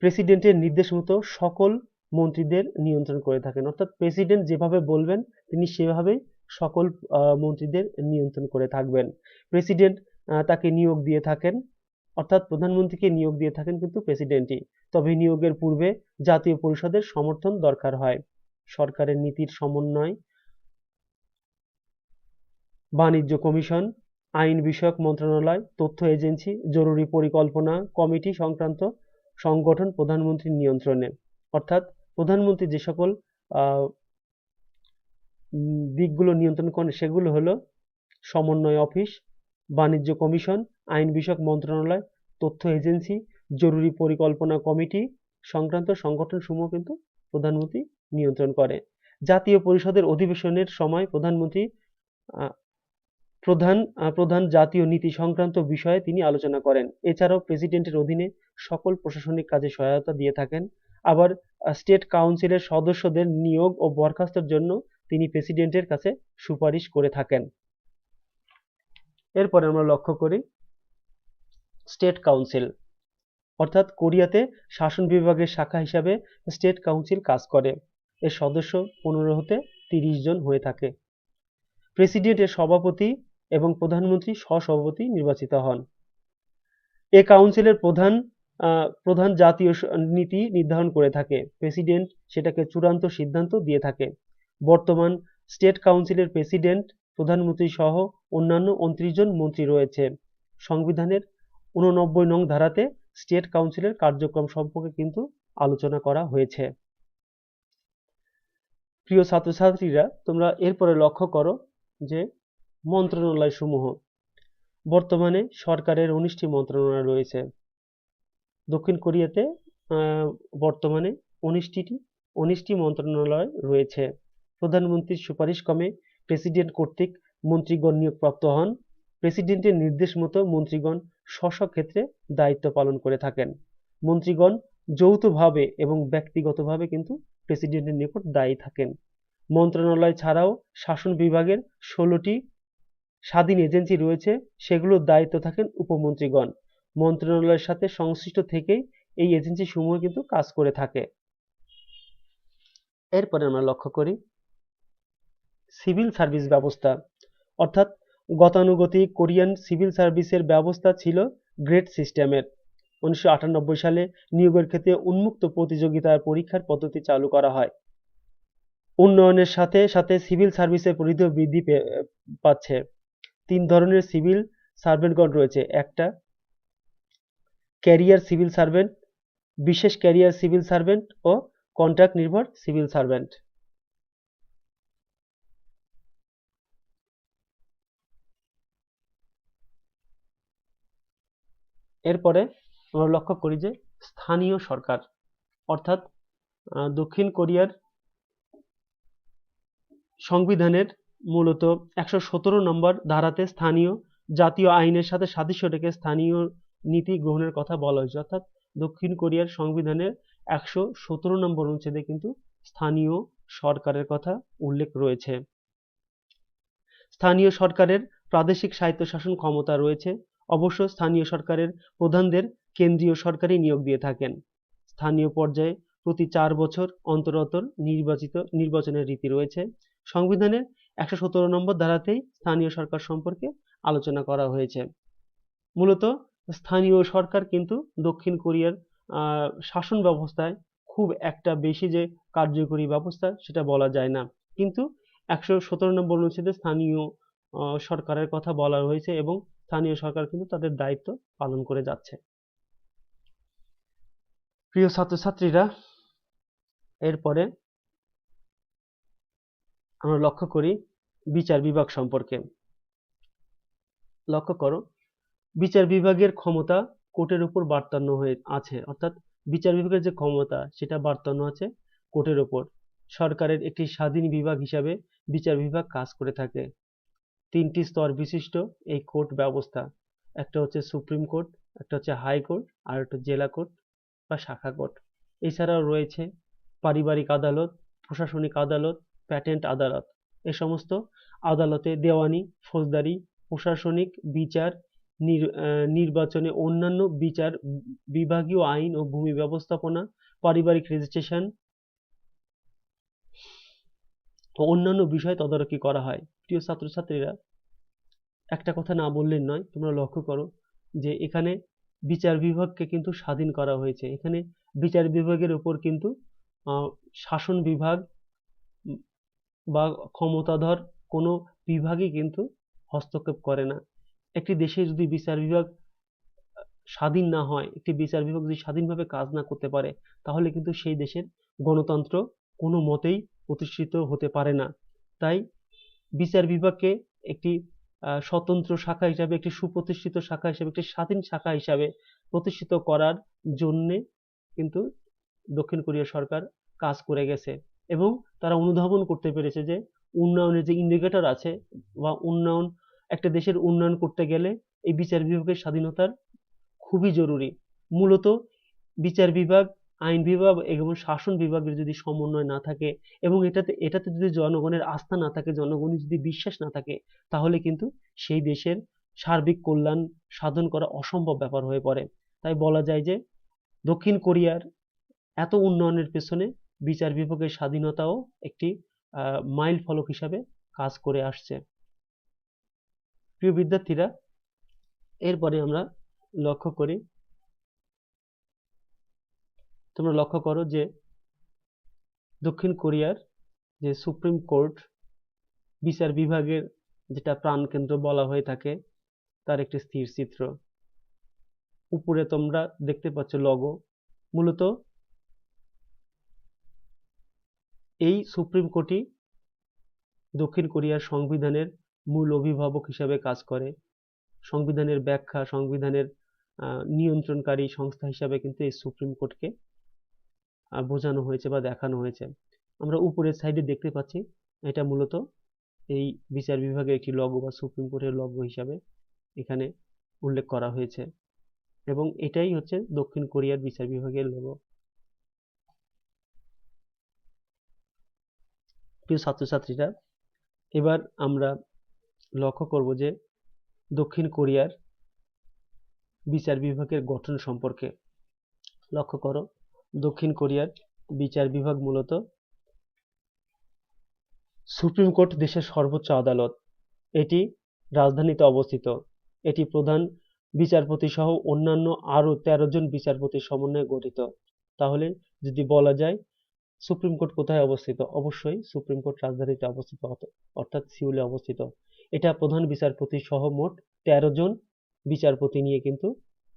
প্রেসিডেন্টের নির্দেশ মতো সকল মন্ত্রীদের নিয়ন্ত্রণ করে থাকেন, অর্থাৎ প্রেসিডেন্ট যেভাবে বলবেন তিনি সেভাবেই সকল মন্ত্রীদের নিয়ন্ত্রণ করে থাকবেন। প্রেসিডেন্ট তাকে নিয়োগ দিয়ে থাকেন, অর্থাৎ প্রধানমন্ত্রীকে নিয়োগ দিয়ে থাকেন কিন্তু প্রেসিডেন্টই, তবে নিয়োগের পূর্বে জাতীয় পরিষদের সমর্থন দরকার হয়। সরকারের নীতির সমন্বয়, বাণিজ্য কমিশন, আইন বিষয়ক মন্ত্রণালয়, তথ্য এজেন্সি, জরুরি পরিকল্পনা কমিটি সংক্রান্ত সংগঠন প্রধানমন্ত্রীর নিয়ন্ত্রণে। অর্থাৎ প্রধানমন্ত্রী যে সকল দিকগুলো নিয়ন্ত্রণ করেন সেগুলো হলো সমন্বয় অফিস, বাণিজ্য কমিশন, আইন বিষয়ক মন্ত্রণালয়, তথ্য এজেন্সি, জরুরি পরিকল্পনা কমিটি সংক্রান্ত সংগঠন সমূহ কিন্তু প্রধানমন্ত্রী নিয়ন্ত্রণ করে। জাতীয় পরিষদের অধিবেশনের সময় প্রধানমন্ত্রী প্রধান জাতীয় নীতি সংক্রান্ত বিষয়ে তিনি আলোচনা করেন। এছাড়াও প্রেসিডেন্টের অধীনে সকল প্রশাসনিক কাজে সহায়তা দিয়ে থাকেন। আবার স্টেট কাউন্সিলের সদস্যদের নিয়োগ ও বরখাস্তের জন্য তিনি প্রেসিডেন্টের কাছে সুপারিশ করে থাকেন। এরপরে আমরা লক্ষ্য করি স্টেট কাউন্সিল, অর্থাৎ কোরিয়াতে শাসন বিভাগের শাখা হিসাবে স্টেট কাউন্সিল কাজ করে। এর সদস্য 15 হতে 30 জন হয়ে থাকে। প্রেসিডেন্ট এর সভাপতি এবং প্রধানমন্ত্রী সহ-সভাপতি নির্বাচিত হন। এ কাউন্সিলের প্রধান জাতীয় নীতি নির্ধারণ করে থাকে, প্রেসিডেন্ট সেটাকে চূড়ান্ত সিদ্ধান্ত দিয়ে থাকে। বর্তমান স্টেট কাউন্সিলের প্রেসিডেন্ট, প্রধানমন্ত্রী সহ অন্যান্য 29 জন মন্ত্রী রয়েছে। সংবিধানের 89 নং ধারাতে স্টেট কাউন্সিলের কার্যক্রম সম্পর্কে কিন্তু আলোচনা করা হয়েছে। প্রিয় ছাত্রছাত্রীরা, তোমরা এরপরে লক্ষ্য করো যে মন্ত্রণালয় সমূহ। বর্তমানে সরকারের 19টি মন্ত্রণালয় রয়েছে। দক্ষিণ কোরিয়াতে বর্তমানে 19টি মন্ত্রণালয় রয়েছে। প্রধানমন্ত্রীর সুপারিশক্রমে প্রেসিডেন্ট কর্তৃক মন্ত্রীগণ নিয়োগপ্রাপ্ত হন। প্রেসিডেন্টের নির্দেশ মতো মন্ত্রীগণ স্ব ক্ষেত্রে দায়িত্ব পালন করে থাকেন। মন্ত্রীগণ যৌথভাবে এবং ব্যক্তিগতভাবে কিন্তু প্রেসিডেন্টের নিকট দায়ী থাকেন। মন্ত্রণালয় ছাড়াও শাসন বিভাগের 16টি স্বাধীন এজেন্সি রয়েছে, সেগুলোর দায়িত্ব থাকেন উপমন্ত্রীগণ। মন্ত্রণালয়ের সাথে সংশ্লিষ্ট থেকেই এই এজেন্সি সমূহ কিন্তু কাজ করে থাকে। এরপরে আমরা লক্ষ্য করি সিভিল সার্ভিস ব্যবস্থা, অর্থাৎ গতানুগতিক কোরিয়ান সিভিল সার্ভিসের ব্যবস্থা ছিল গ্রেড সিস্টেমের। 1998 সালে নিয়োগের ক্ষেত্রে উন্মুক্ত প্রতিযোগিতার পরীক্ষার পদ্ধতি চালু করা হয়। উন্নয়নের সাথে সাথে সিভিল সার্ভিসের পরিধিও বৃদ্ধি পাচ্ছে। 3 ধরনের সিভিল সার্ভেন্টগণ রয়েছে। একটা ক্যারিয়ার সিভিল সার্ভেন্ট, বিশেষ ক্যারিয়ার সিভিল সার্ভেন্ট ও কন্ট্রাক্ট নির্ভর সিভিল সার্ভেন্ট। এরপরে আমরা লক্ষ্য করি যে স্থানীয় সরকার, অর্থাৎ দক্ষিণ কোরিয়ার সংবিধানের মূলত 117 নম্বর ধারাতে স্থানীয় জাতীয় আইনের সাথে সাদৃশ্য রেখে স্থানীয় নীতি গ্রহণের কথা বলা হয়েছে। অর্থাৎ দক্ষিণ কোরিয়ার সংবিধানের 117 নম্বর অনুচ্ছেদে কিন্তু স্থানীয় সরকারের কথা উল্লেখ রয়েছে। স্থানীয় সরকারের প্রাদেশিক স্বায়ত্তশাসন ক্ষমতা রয়েছে। অবশ্য স্থানীয় সরকারের প্রধানদের কেন্দ্রীয় সরকারই নিয়োগ দিয়ে থাকেন। স্থানীয় পর্যায়ে প্রতি 4 বছর অন্তর অন্তর নির্বাচনের রীতি রয়েছে। সংবিধানের 117 নম্বর ধারাতেই স্থানীয় সরকার সম্পর্কে আলোচনা করা হয়েছে। মূলত স্থানীয় সরকার কিন্তু দক্ষিণ কোরিয়ার শাসন ব্যবস্থায় খুব একটা বেশি যে কার্যকরী ব্যবস্থা সেটা বলা যায় না, কিন্তু 117 নম্বর অনুচ্ছেদে স্থানীয় সরকারের কথা বলা হয়েছে এবং স্থানীয় সরকার কিন্তু তাদের দায়িত্ব পালন করে যাচ্ছে। প্রিয় ছাত্রছাত্রীরা, এরপরে আমরা লক্ষ্য করি বিচার বিভাগ সম্পর্কে। লক্ষ্য করো, বিচার বিভাগের ক্ষমতা কোর্টের উপর বর্তানো হয়ে আছে, অর্থাৎ বিচার বিভাগের যে ক্ষমতা সেটা বর্তানো আছে কোর্টের উপর। সরকারের একটি স্বাধীন বিভাগ হিসাবে বিচার বিভাগ কাজ করে থাকে। 3টি স্তর বিশিষ্ট এই কোর্ট ব্যবস্থা, একটা হচ্ছে সুপ্রিম কোর্ট, একটা হচ্ছে হাই কোর্ট, আর একটা জেলা কোর্ট বা শাখা কোর্ট। এছাড়াও রয়েছে পারিবারিক আদালত, প্রশাসনিক আদালত, প্যাটেন্ট আদালত। এ সমস্ত আদালতে দেওয়ানি, ফৌজদারি, প্রশাসনিক বিচার, নির্বাচনে অন্যান্য বিচার, বিভাগীয় আইন ও ভূমি ব্যবস্থাপনা, পারিবারিক রেজিস্ট্রেশন ও অন্যান্য বিষয় তদারকি করা হয়। প্রিয় ছাত্রছাত্রীরা, একটা কথা না বললেই নয়, তোমরা লক্ষ্য করো যে এখানে বিচার বিভাগকে কিন্তু স্বাধীন করা হয়েছে। এখানে বিচার বিভাগের উপর কিন্তু শাসন বিভাগ বা ক্ষমতাধর কোনো বিভাগই কিন্তু হস্তক্ষেপ করে না। একটি দেশে যদি বিচার বিভাগ স্বাধীন না হয়, একটি বিচার বিভাগ যদি স্বাধীনভাবে কাজ না করতে পারে, তাহলে কিন্তু সেই দেশের গণতন্ত্র কোনো মতেই প্রতিষ্ঠিত হতে পারে না। তাই বিচার বিভাগকে একটি স্বতন্ত্র শাখা হিসাবে, একটি সুপ্রতিষ্ঠিত শাখা হিসাবে, একটি স্বাধীন শাখা হিসাবে প্রতিষ্ঠিত করার জন্যে কিন্তু দক্ষিণ কোরিয়া সরকার কাজ করে গেছে এবং তারা অনুধাবন করতে পেরেছে যে উন্নয়নের যে ইন্ডিকেটর আছে বা উন্নয়ন, একটা দেশের উন্নয়ন করতে গেলে এই বিচার বিভাগের স্বাধীনতার খুবই জরুরি। মূলত বিচার বিভাগ, আইন বিভাগ এবং শাসন বিভাগের যদি সমন্বয় না থাকে এবং এটাতে যদি জনগণের আস্থা না থাকে, জনগণের যদি বিশ্বাস না থাকে, তাহলে কিন্তু সেই দেশের সার্বিক কল্যাণ সাধন করা অসম্ভব ব্যাপার হয়ে পড়ে। তাই বলা যায় যে দক্ষিণ কোরিয়ার এত উন্নয়নের পেছনে বিচার বিভাগের স্বাধীনতাও একটি মাইল ফলক হিসাবে কাজ করে আসছে। প্রিয় বিদ্যার্থীরা, এরপরে আমরা লক্ষ্য করি, তোমরা লক্ষ্য করো যে দক্ষিণ কোরিয়ার যে সুপ্রিম কোর্ট বিচার বিভাগের যেটা প্রাণকেন্দ্র বলা হয়ে থাকে, তার একটি স্থির চিত্র উপরে তোমরা দেখতে পাচ্ছ লগো। মূলত এই সুপ্রিম কোর্টই দক্ষিণ কোরিয়ার সংবিধানের মূল অভিভাবক হিসাবে কাজ করে। সংবিধানের ব্যাখ্যা, সংবিধানের নিয়ন্ত্রণকারী সংস্থা হিসাবে কিন্তু এই সুপ্রিম কোর্টকে বোঝানো হয়েছে বা দেখানো হয়েছে। আমরা উপরের সাইডে দেখতে পাচ্ছি এটা মূলত এই বিচার বিভাগের একটি লগো বা সুপ্রিম কোর্টের লগো হিসাবে এখানে উল্লেখ করা হয়েছে এবং এটাই হচ্ছে দক্ষিণ কোরিয়ার বিচার বিভাগের লগো। প্রিয় ছাত্রছাত্রীরা, এবার আমরা লক্ষ্য করব যে দক্ষিণ কোরিয়ার বিচার বিভাগের গঠন সম্পর্কে। লক্ষ্য করো, দক্ষিণ কোরিয়ার বিচার বিভাগ মূলত সুপ্রিম কোর্ট দেশের সর্বোচ্চ আদালত। এটি রাজধানীতে অবস্থিত। এটি প্রধান বিচারপতি সহ অন্যান্য আরও 13 জন বিচারপতির সমন্বয়ে গঠিত। তাহলে যদি বলা যায় সুপ্রিম কোর্ট কোথায় অবস্থিত, অবশ্যই সুপ্রিম কোর্ট রাজধানীতে অবস্থিত, অর্থাৎ সিউলে অবস্থিত। এটা প্রধান বিচারপতি সহ মোট 13 জন বিচারপতি নিয়ে কিন্তু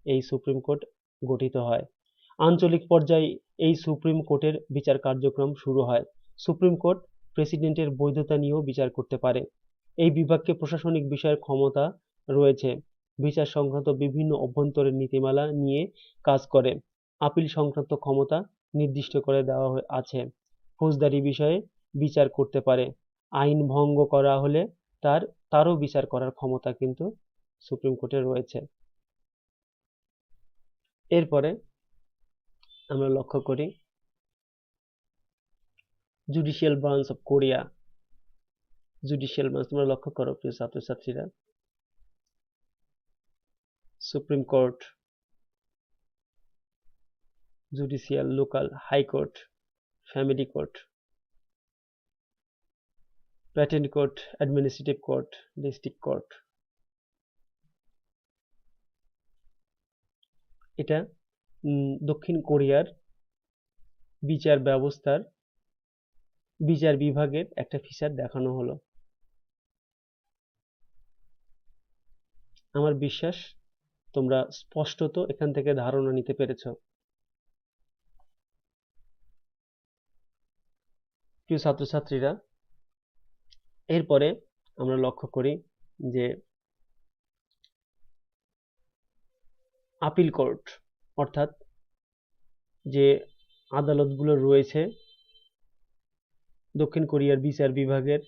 এই সুপ্রিম কোর্ট গঠিত হয়। আঞ্চলিক পর্যায়ে এই সুপ্রিম কোর্টের বিচার কার্যক্রম শুরু হয়। সুপ্রিম কোর্ট প্রেসিডেন্টের বৈধতা নিয়েও বিচার করতে পারে। এই বিভাগকে প্রশাসনিক বিষয়ের ক্ষমতা রয়েছে। বিচার সংক্রান্ত বিভিন্ন অভ্যন্তরীণ নীতিমালা নিয়ে কাজ করে। আপিল সংক্রান্ত ক্ষমতা নির্দিষ্ট করে দেওয়া আছে। ফৌজদারি বিষয়ে বিচার করতে পারে। আইন ভঙ্গ করা হলে তারও বিচার করার ক্ষমতা কিন্তু সুপ্রিম কোর্টের রয়েছে। এরপরে আমরা লক্ষ্য করি judicial branch of Korea, judicial branch তোমরা লক্ষ্য করো প্রিয় ছাত্রছাত্রীরা, supreme court, judicial, local, high court, family court, patent court, administrative court, district court. এটা দক্ষিণ কোরিয়ার বিচার ব্যবস্থার বিচার বিভাগের একটা ফিচার দেখানো হলো। আমার বিশ্বাস তোমরা স্পষ্টত এখান থেকে ধারণা নিতে পেরেছ। প্রিয় ছাত্রছাত্রীরা, এরপরে আমরা লক্ষ্য করি যে আপিল কোর্ট, অর্থাৎ যে আদালতগুলো রয়েছে দক্ষিণ কোরিয়ার বিচার বিভাগের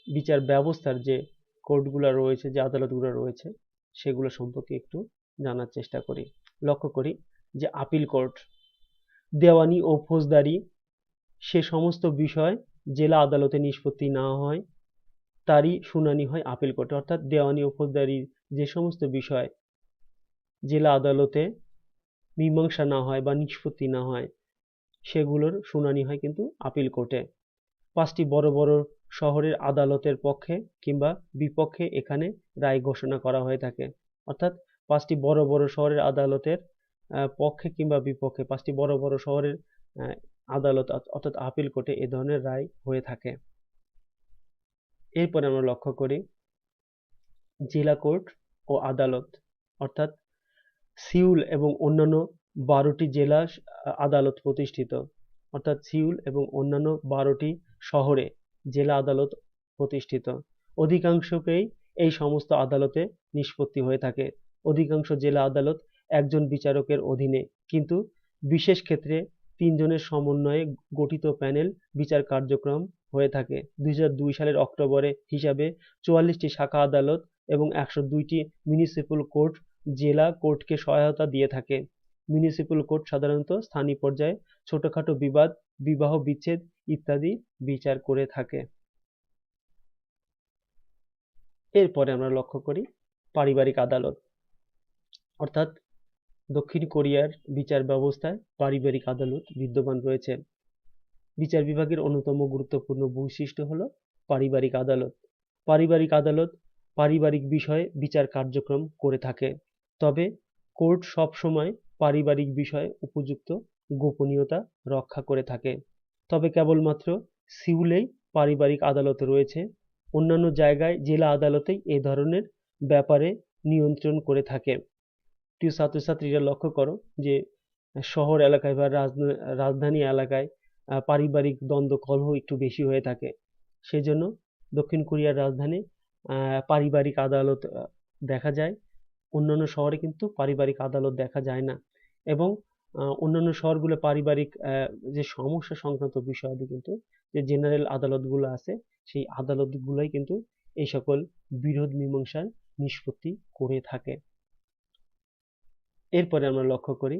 বিচার ব্যবস্থার যে কোর্টগুলো রয়েছে, যে আদালতগুলো রয়েছে, সেগুলো সম্পর্কে একটু জানার চেষ্টা করি। লক্ষ্য করি যে আপিল কোর্ট দেওয়ানি ও ফৌজদারি সে সমস্ত বিষয় জেলা আদালতে নিষ্পত্তি না হয় তারই শুনানি হয় আপিল কোর্টে। অর্থাৎ দেওয়ানি ও ফৌজদারি যে সমস্ত বিষয় জেলা আদালতে মীমাংসা না হয় বা নিষ্পত্তি না হয় সেগুলোর শুনানি হয় কিন্তু আপিল কোর্টে। 5টি বড় বড় শহরের আদালতের পক্ষে কিংবা বিপক্ষে এখানে রায় ঘোষণা করা হয়ে থাকে। অর্থাৎ 5টি বড় বড় শহরের আদালতের পক্ষে কিংবা বিপক্ষে 5টি বড় বড় শহরের আদালত অর্থাৎ আপিল কোর্টে এ ধরনের রায় হয়ে থাকে। এরপরে আমরা লক্ষ্য করি জেলা কোর্ট ও আদালত, অর্থাৎ সিউল এবং অন্যান্য 12টি জেলা আদালত প্রতিষ্ঠিত। অর্থাৎ সিউল এবং অন্যান্য 12টি শহরে জেলা আদালত প্রতিষ্ঠিত। অধিকাংশকেই এই সমস্ত আদালতে নিষ্পত্তি হয়ে থাকে। অধিকাংশ জেলা আদালত একজন বিচারকের অধীনে, কিন্তু বিশেষ ক্ষেত্রে 3 জনের সমন্বয়ে গঠিত প্যানেল বিচার কার্যক্রম হয়ে থাকে। 2002 সালের অক্টোবরে হিসাবে 44টি শাখা আদালত এবং 102টি মিউনিসিপ্যাল কোর্ট জেলা কোর্টকে সহায়তা দিয়ে থাকে। মিউনিসিপ্যাল কোর্ট সাধারণত স্থানীয় পর্যায়ে ছোটখাটো বিবাদ, বিবাহ বিচ্ছেদ ইত্যাদি বিচার করে থাকে। এরপরে আমরা লক্ষ্য করি পারিবারিক আদালত, অর্থাৎ দক্ষিণ কোরিয়ার বিচার ব্যবস্থায় পারিবারিক আদালত বিদ্যমান রয়েছে। বিচার বিভাগের অন্যতম গুরুত্বপূর্ণ বৈশিষ্ট্য হলো পারিবারিক আদালত। পারিবারিক আদালত পারিবারিক বিষয়ে বিচার কার্যক্রম করে থাকে, তবে কোর্ট সব সময় পারিবারিক বিষয়ে উপযুক্ত গোপনীয়তা রক্ষা করে থাকে। তবে কেবলমাত্র সিউলেই পারিবারিক আদালত রয়েছে, অন্যান্য জায়গায় জেলা আদালতেই এ ধরনের ব্যাপারে নিয়ন্ত্রণ করে থাকে। প্রিয় ছাত্রছাত্রীরা লক্ষ্য করো যে শহর এলাকায় বা রাজধানী এলাকায় পারিবারিক দ্বন্দ্ব কলহ একটু বেশি হয়ে থাকে। সেজন্য দক্ষিণ কোরিয়ার রাজধানী পারিবারিক আদালত দেখা যায়, অন্যান্য শহরে কিন্তু পারিবারিক আদালত দেখা যায় না। এবং অন্যান্য শহরগুলো পারিবারিক যে সমস্যা সংক্রান্ত বিষয়াদি কিন্তু যে জেনারেল আদালতগুলো আছে সেই আদালতগুলোই কিন্তু এই সকল বিরোধ মীমাংসার নিষ্পত্তি করে থাকে। এরপরে আমরা লক্ষ্য করি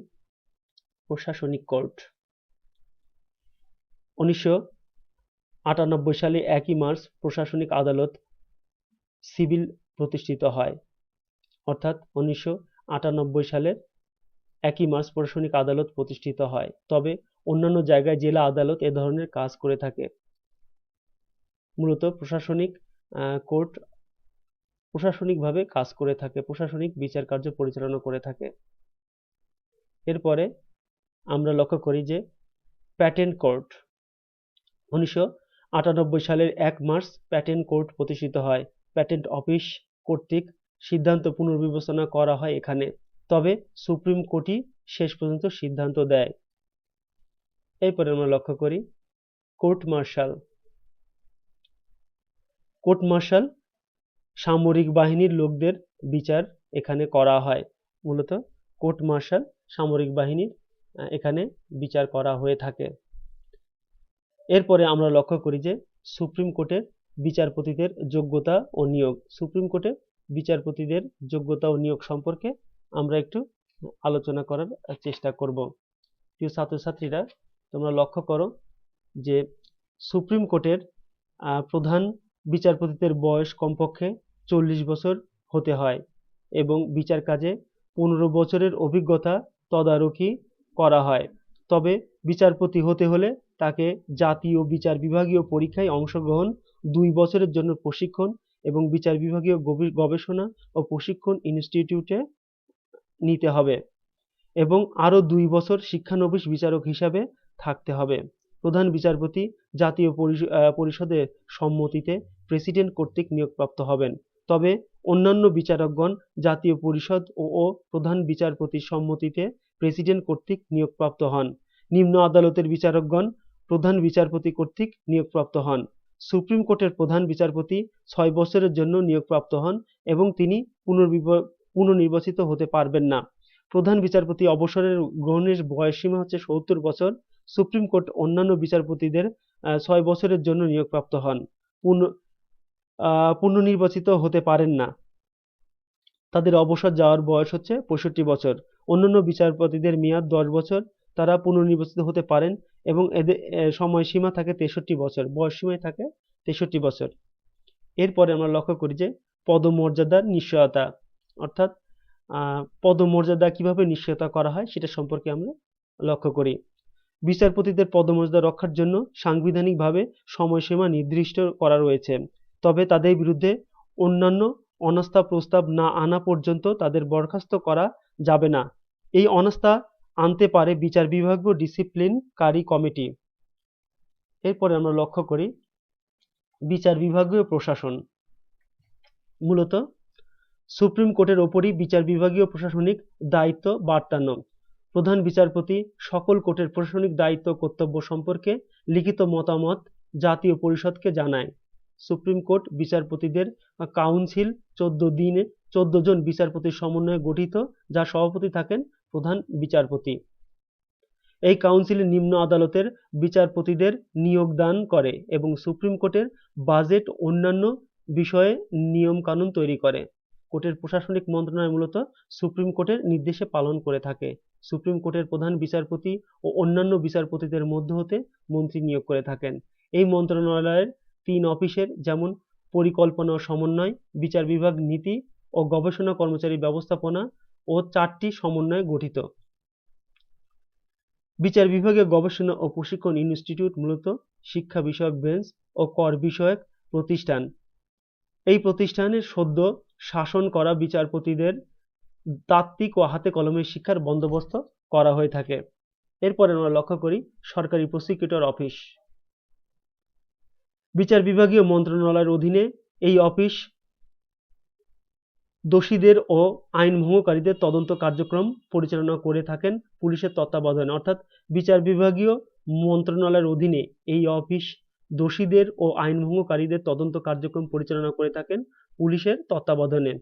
প্রশাসনিক কোর্ট। 1998 সালে 1 মার্চ প্রশাসনিক আদালত সিভিল প্রতিষ্ঠিত হয়। অর্থাৎ 1998 সালের 1 মার্চ প্রশাসনিক আদালত প্রতিষ্ঠিত হয়। তবে অন্যান্য জায়গায় জেলা আদালত এ ধরনের কাজ করে থাকে। মূলত প্রশাসনিক কোর্ট প্রশাসনিকভাবে কাজ করে থাকে, প্রশাসনিক বিচার কার্য পরিচালনা করে থাকে। এরপরে আমরা লক্ষ্য করি যে প্যাটেন্ট কোর্ট। 1998 সালের 1 মার্চ প্যাটেন্ট কোর্ট প্রতিষ্ঠিত হয়। প্যাটেন্ট অফিস কর্তৃক সিদ্ধান্ত পুনর্বিবেচনা করা হয় এখানে, তবে সুপ্রিম কোর্টই শেষ পর্যন্ত সিদ্ধান্ত দেয়। এরপরে আমরা লক্ষ্য করি কোর্ট মার্শাল। কোর্ট মার্শাল সামরিক বাহিনীর লোকদের বিচার এখানে করা হয়। মূলত কোর্ট মার্শাল সামরিক বাহিনীর এখানে বিচার করা হয়ে থাকে। এরপরে আমরা লক্ষ্য করি যে সুপ্রিম কোর্টের বিচারপতিদের যোগ্যতা ও নিয়োগ। সুপ্রিম কোর্টের বিচারপতিদের যোগ্যতা ও নিয়োগ সম্পর্কে আমরা একটু আলোচনা করার চেষ্টা করব। প্রিয় ছাত্রছাত্রীরা, তোমরা লক্ষ্য করো যে সুপ্রিম কোর্টের প্রধান বিচারপতিদের বয়স কমপক্ষে 40 বছর হতে হয় এবং বিচার কাজে 15 বছরের অভিজ্ঞতা তদারকি করা হয়। তবে বিচারপতি হতে হলে তাকে জাতীয় বিচার বিভাগীয় পরীক্ষায় অংশগ্রহণ, 2 বছরের জন্য প্রশিক্ষণ এবং বিচার বিভাগীয় গবেষণা ও প্রশিক্ষণ ইনস্টিটিউটে নিতে হবে এবং আরও 2 বছর শিক্ষানবিশ বিচারক হিসাবে থাকতে হবে। প্রধান বিচারপতি জাতীয় পরিষদের সম্মতিতে প্রেসিডেন্ট কর্তৃক নিয়োগপ্রাপ্ত হবেন। তবে অন্যান্য বিচারকগণ জাতীয় পরিষদ ও প্রধান বিচারপতির সম্মতিতে প্রেসিডেন্ট কর্তৃক নিয়োগপ্রাপ্ত হন। নিম্ন আদালতের বিচারকগণ প্রধান বিচারপতি কর্তৃক নিয়োগপ্রাপ্ত হন। সুপ্রিম কোর্টের প্রধান বিচারপতি 6 বছরের জন্য নিয়োগপ্রাপ্ত হন এবং তিনি পুনর্নির্বাচিত হতে পারবেন না। প্রধান বিচারপতি অবসরের গ্রহণের বয়সসীমা হচ্ছে 70 বছর। সুপ্রিম কোর্ট অন্যান্য বিচারপতিদের 6 বছরের জন্য নিয়োগপ্রাপ্ত হন, পুনর্নির্বাচিত হতে পারেন না। তাদের অবসর যাওয়ার বয়স হচ্ছে 65 বছর। অন্যান্য বিচারপতিদের মেয়াদ 10 বছর, তারা পুনর্নির্বাচিত হতে পারেন এবং এদের সময়সীমা থাকে 63 বছর, বয়সসীমায় থাকে 63 বছর। এরপরে আমরা লক্ষ্য করি যে পদমর্যাদার নিশ্চয়তা, অর্থাৎ পদমর্যাদা কিভাবে নিশ্চয়তা করা হয় সেটা সম্পর্কে আমরা লক্ষ্য করি। বিচারপতিদের পদমর্যাদা রক্ষার জন্য সাংবিধানিকভাবে সময়সীমা নির্দিষ্ট করা রয়েছে, তবে তাদের বিরুদ্ধে অন্যান্য অনাস্থা প্রস্তাব না আনা পর্যন্ত তাদের বরখাস্ত করা যাবে না। এই অনাস্থা আনতে পারে বিচার বিভাগীয় ডিসিপ্লিনকারী কমিটি। এরপরে আমরা লক্ষ্য করি বিচার বিভাগীয় প্রশাসন। মূলত সুপ্রিম কোর্টের ওপরই বিচার বিভাগীয় প্রশাসনিক দায়িত্ব বর্তানো। প্রধান বিচারপতি সকল কোর্টের প্রশাসনিক দায়িত্ব কর্তব্য সম্পর্কে লিখিত মতামত জাতীয় পরিষদকে জানায়। সুপ্রিম কোর্ট বিচারপতিদের কাউন্সিল 14 জন বিচারপতির সমন্বয়ে গঠিত, যার সভাপতি থাকেন প্রধান বিচারপতি। এই কাউন্সিলে নিম্ন আদালতের বিচারপতিদের নিয়োগ দান করে এবং সুপ্রিম কোর্টের বাজেট অন্যান্য বিষয়ে নিয়ম কানুন তৈরি করে। কোর্টের প্রশাসনিক মন্ত্রণালয় মূলত সুপ্রিম কোর্টের নির্দেশে পালন করে থাকে। সুপ্রিম কোর্টের প্রধান বিচারপতি ও অন্যান্য বিচারপতিদের মধ্য হতে মন্ত্রী নিয়োগ করে থাকেন। এই মন্ত্রণালয়ের 3 অফিসের, যেমন পরিকল্পনা ও সমন্বয়, বিচার বিভাগ, নীতি ও গবেষণা, কর্মচারী ব্যবস্থাপনা ও 4টি সমন্বয়ে গঠিত। বিচার বিভাগীয় গবেষণা ও প্রশিক্ষণ ইনস্টিটিউট মূলত শিক্ষা বিষয়ক বেঞ্চ ও কর বিষয়ক প্রতিষ্ঠান। এই প্রতিষ্ঠানের সদ্য শাসন করা বিচারপতিদের তাত্ত্বিক ও হাতে কলমে শিক্ষার বন্দোবস্ত করা হয়ে থাকে। এরপরে আমরা লক্ষ্য করি সরকারি প্রসিকিউটর অফিস। বিচার বিভাগীয় মন্ত্রণালয়ের অধীনে এই অফিস দোষীদের ও আইন ভঙ্গকারীদের তদন্ত কার্যক্রম পরিচালনা করে থাকেন পুলিশের তত্ত্বাবধানে। অর্থাৎ বিচার বিভাগীয় মন্ত্রণালয়ের অধীনে এই অফিস দোষীদের ও আইন ভঙ্গকারীদের তদন্ত কার্যক্রম পরিচালনা করে থাকেন পুলিশের তত্ত্বাবধানে।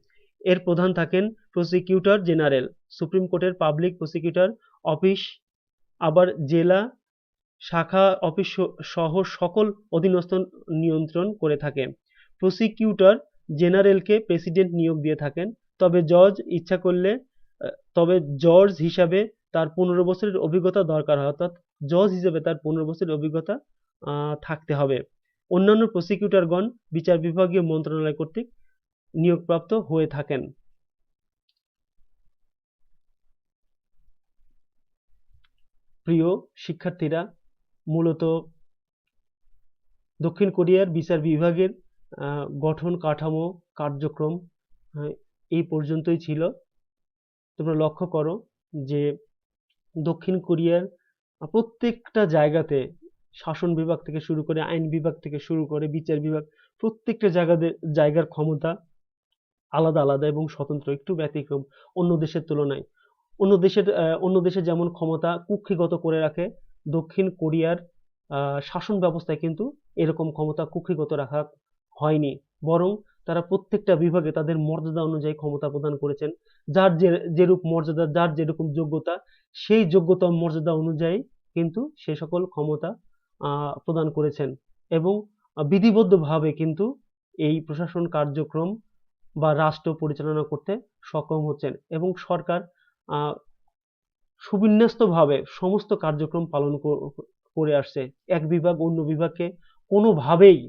এর প্রধান থাকেন প্রসিকিউটর জেনারেল। সুপ্রিম কোর্টের পাবলিক প্রসিকিউটর অফিস আবার জেলা শাখা অফিস সহ সকল অধীনস্থ নিয়ন্ত্রণ করে থাকে। প্রসিকিউটর জেনারেলকে প্রেসিডেন্ট নিয়োগ দিয়ে থাকেন, তবে জজ হিসাবে তার 15 বছরের অভিজ্ঞতা দরকার হয়, অর্থাৎ জজ হিসেবে তার 15 বছরের অভিজ্ঞতা থাকতে হবে। অন্যান্য প্রসিকিউটরগণ বিচার বিভাগীয় মন্ত্রণালয় কর্তৃক নিয়োগপ্রাপ্ত হয়ে থাকেন। প্রিয় শিক্ষার্থীরা, মূলত দক্ষিণ কোরিয়ার বিচার বিভাগের গঠন কাঠামো কার্যক্রম এই পর্যন্তই ছিল। তোমরা লক্ষ্য করো যে দক্ষিণ কোরিয়ার প্রত্যেকটা জায়গাতে শাসন বিভাগ থেকে শুরু করে, আইন বিভাগ থেকে শুরু করে, বিচার বিভাগ, প্রত্যেকটা জায়গার ক্ষমতা আলাদা আলাদা এবং স্বতন্ত্র, একটু ব্যতিক্রম অন্য দেশের তুলনায়। অন্য দেশে যেমন ক্ষমতা কুক্ষিগত করে রাখে, দক্ষিণ কোরিয়ার শাসন ব্যবস্থায় কিন্তু এরকম ক্ষমতা কুক্ষিগত রাখা হয়নি, বরং তারা প্রত্যেকটা বিভাগে তাদের মর্যাদা অনুযায়ী ক্ষমতা প্রদান করেছেন। যার যেরূপ মর্যাদা, যার যেরকম যোগ্যতা, সেই যোগ্যতা মর্যাদা অনুযায়ী কিন্তু সে সকল ক্ষমতা প্রদান করেছেন এবং বিধিবদ্ধভাবে কিন্তু এই প্রশাসন কার্যক্রম বা রাষ্ট্র পরিচালনা করতে সক্ষম হচ্ছেন এবং সরকার সুবিন্যস্তভাবে সমস্ত কার্যক্রম পালন করে আসছে। এক বিভাগ অন্য বিভাগকে কোনোভাবেই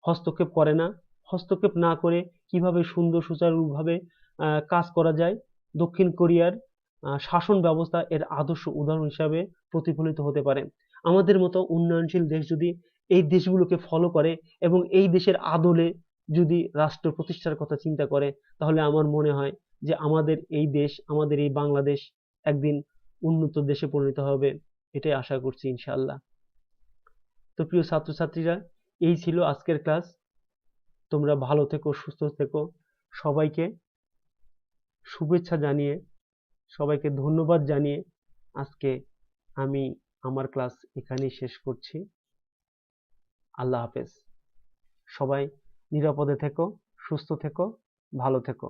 হস্তক্ষেপ করে না। হস্তক্ষেপ না করে কিভাবে সুন্দর সুচারুভাবে কাজ করা যায়, দক্ষিণ কোরিয়ার শাসন ব্যবস্থা এর আদর্শ উদাহরণ হিসাবে প্রতিফলিত হতে পারে। আমাদের মতো উন্নয়নশীল দেশ যদি এই দেশগুলোকে ফলো করে এবং এই দেশের আদলে যদি রাষ্ট্র প্রতিষ্ঠার কথা চিন্তা করে, তাহলে আমার মনে হয় যে আমাদের এই দেশ, আমাদের এই বাংলাদেশ একদিন উন্নত দেশে পরিণত হবে। এটাই আশা করছি ইনশাআল্লাহ। তো প্রিয় ছাত্রছাত্রীরা, এই ছিল আজকের ক্লাস। তোমরা ভালো থেকো, সুস্থ থেকো। সবাইকে শুভেচ্ছা জানিয়ে, সবাইকে ধন্যবাদ জানিয়ে আজকে আমি আমার ক্লাস এখানেই শেষ করছি। আল্লাহ হাফেজ। সবাই নিরাপদে থেকো, সুস্থ থেকো, ভালো থেকো।